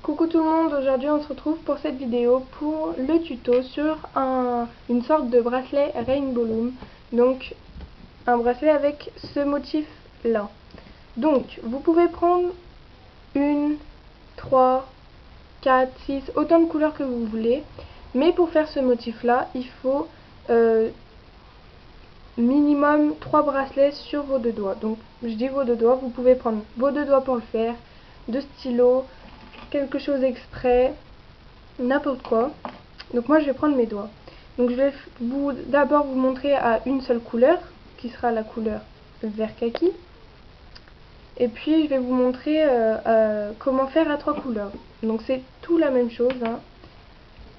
Coucou tout le monde, aujourd'hui on se retrouve pour cette vidéo pour le tuto sur une sorte de bracelet Rainbow Loom. Donc un bracelet avec ce motif là. Donc vous pouvez prendre une, 3, 4, 6, autant de couleurs que vous voulez. Mais pour faire ce motif là, il faut minimum 3 bracelets sur vos deux doigts. Donc je dis vos deux doigts, vous pouvez prendre vos deux doigts pour le faire, deux stylos, quelque chose exprès, n'importe quoi. Donc moi je vais prendre mes doigts. Donc je vais d'abord vous montrer à une seule couleur, qui sera la couleur vert kaki. Et puis je vais vous montrer comment faire à 3 couleurs. Donc c'est tout la même chose, hein.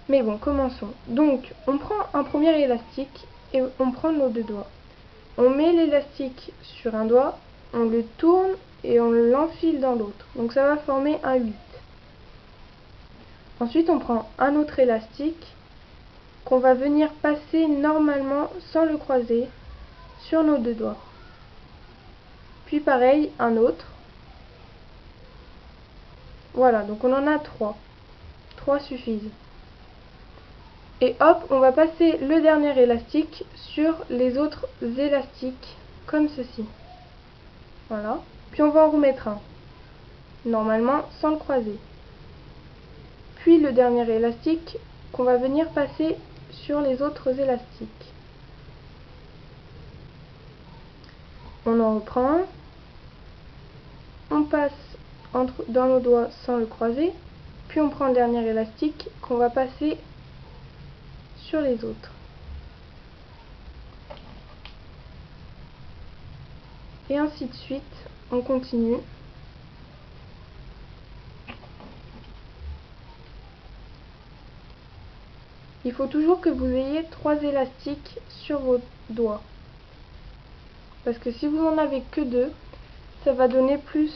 Mais bon, commençons. Donc on prend un premier élastique et on prend nos deux doigts. On met l'élastique sur un doigt, on le tourne et on l'enfile dans l'autre. Donc ça va former un 8. Ensuite on prend un autre élastique qu'on va venir passer normalement sans le croiser sur nos deux doigts. Puis pareil, un autre. Voilà, donc on en a 3. 3 suffisent. Et hop, on va passer le dernier élastique sur les autres élastiques, comme ceci. Voilà. Puis on va en remettre un. Normalement, sans le croiser. Puis le dernier élastique qu'on va venir passer sur les autres élastiques. On en reprend un. On passe dans nos doigts sans le croiser. Puis on prend le dernier élastique qu'on va passer sur les autres. Et ainsi de suite, on continue. Il faut toujours que vous ayez 3 élastiques sur vos doigts. Parce que si vous en avez que 2, ça va donner plus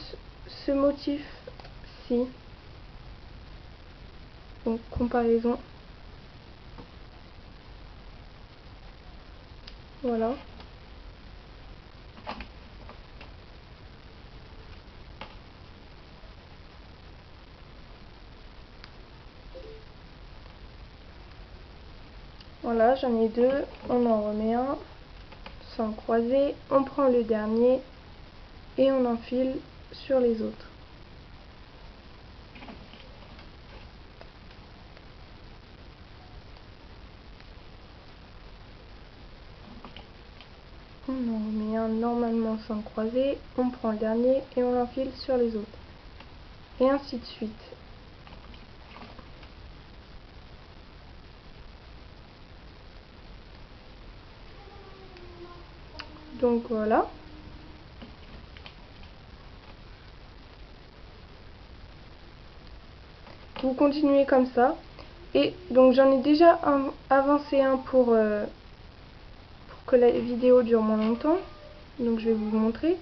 ce motif-ci. Donc comparaison. Voilà. Voilà, j'en ai 2, on en remet un, sans croiser, on prend le dernier et on enfile sur les autres. On en remet un normalement sans croiser, on prend le dernier et on l'enfile sur les autres. Et ainsi de suite. Donc voilà. Vous continuez comme ça. Et donc j'en ai déjà avancé un pour que la vidéo dure moins longtemps. Donc je vais vous montrer.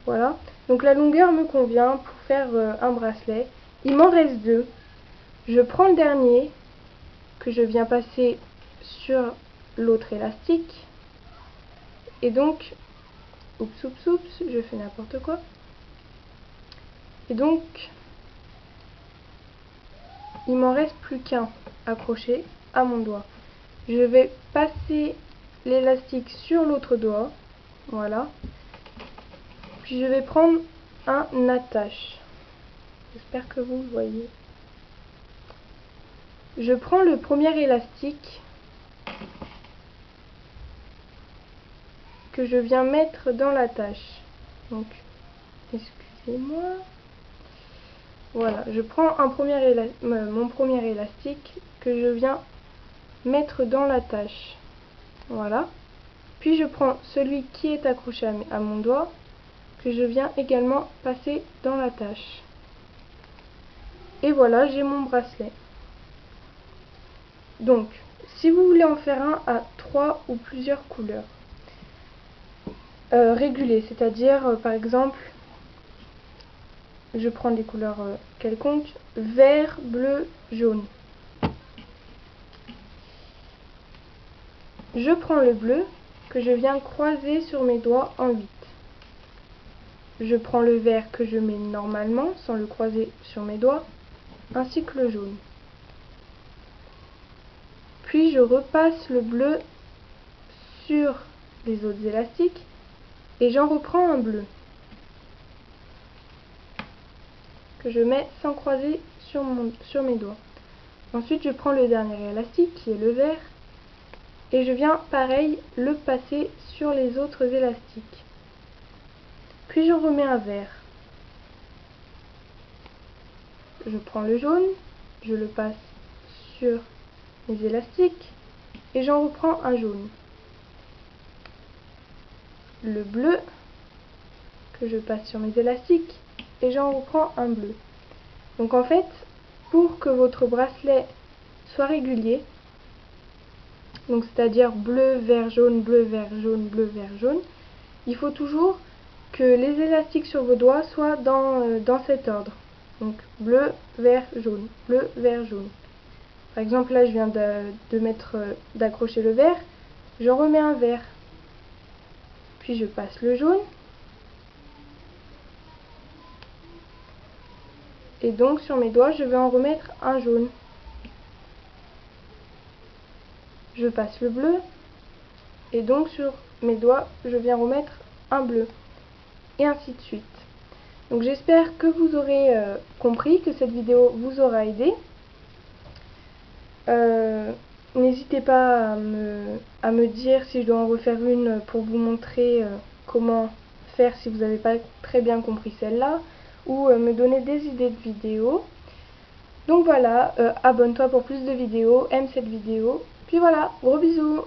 Voilà. Donc la longueur me convient pour faire un bracelet. Il m'en reste 2. Je prends le dernier que je viens passer sur l'autre élastique. Et donc, oups, oups, oups, je fais n'importe quoi. Et donc, il m'en reste plus qu'un accroché à mon doigt. Je vais passer l'élastique sur l'autre doigt. Voilà. Puis je vais prendre un attache. J'espère que vous voyez. Je prends le premier élastique que je viens mettre dans l'attache. Donc, excusez-moi. Voilà, je prends mon premier élastique que je viens mettre dans l'attache. Voilà. Puis je prends celui qui est accroché à mon doigt, que je viens également passer dans l'attache. Et voilà, j'ai mon bracelet. Donc, si vous voulez en faire un à 3 ou plusieurs couleurs, régulées, c'est-à-dire par exemple, je prends des couleurs quelconques, vert, bleu, jaune. Je prends le bleu que je viens croiser sur mes doigts en 8. je prends le vert que je mets normalement, sans le croiser sur mes doigts, ainsi que le jaune. Puis je repasse le bleu sur les autres élastiques et j'en reprends un bleu que je mets sans croiser sur mes doigts. Ensuite je prends le dernier élastique qui est le vert et je viens pareil le passer sur les autres élastiques. Puis j'en remets un vert. Je prends le jaune, je le passe sur mes élastiques et j'en reprends un jaune. Le bleu que je passe sur mes élastiques et j'en reprends un bleu. Donc en fait, pour que votre bracelet soit régulier, donc c'est-à-dire bleu, vert, jaune, bleu, vert, jaune, bleu, vert, jaune, il faut toujours que les élastiques sur vos doigts soient dans cet ordre. Donc bleu, vert, jaune, bleu, vert, jaune. Par exemple là je viens d'accrocher le vert, j'en remets un vert. Puis je passe le jaune. Et donc sur mes doigts je vais en remettre un jaune. Je passe le bleu. Et donc sur mes doigts je viens remettre un bleu. Et ainsi de suite. Donc j'espère que vous aurez compris, que cette vidéo vous aura aidé. N'hésitez pas à me dire si je dois en refaire une pour vous montrer comment faire si vous n'avez pas très bien compris celle-là, ou me donner des idées de vidéos. Donc voilà, abonne-toi pour plus de vidéos, aime cette vidéo, puis voilà, gros bisous!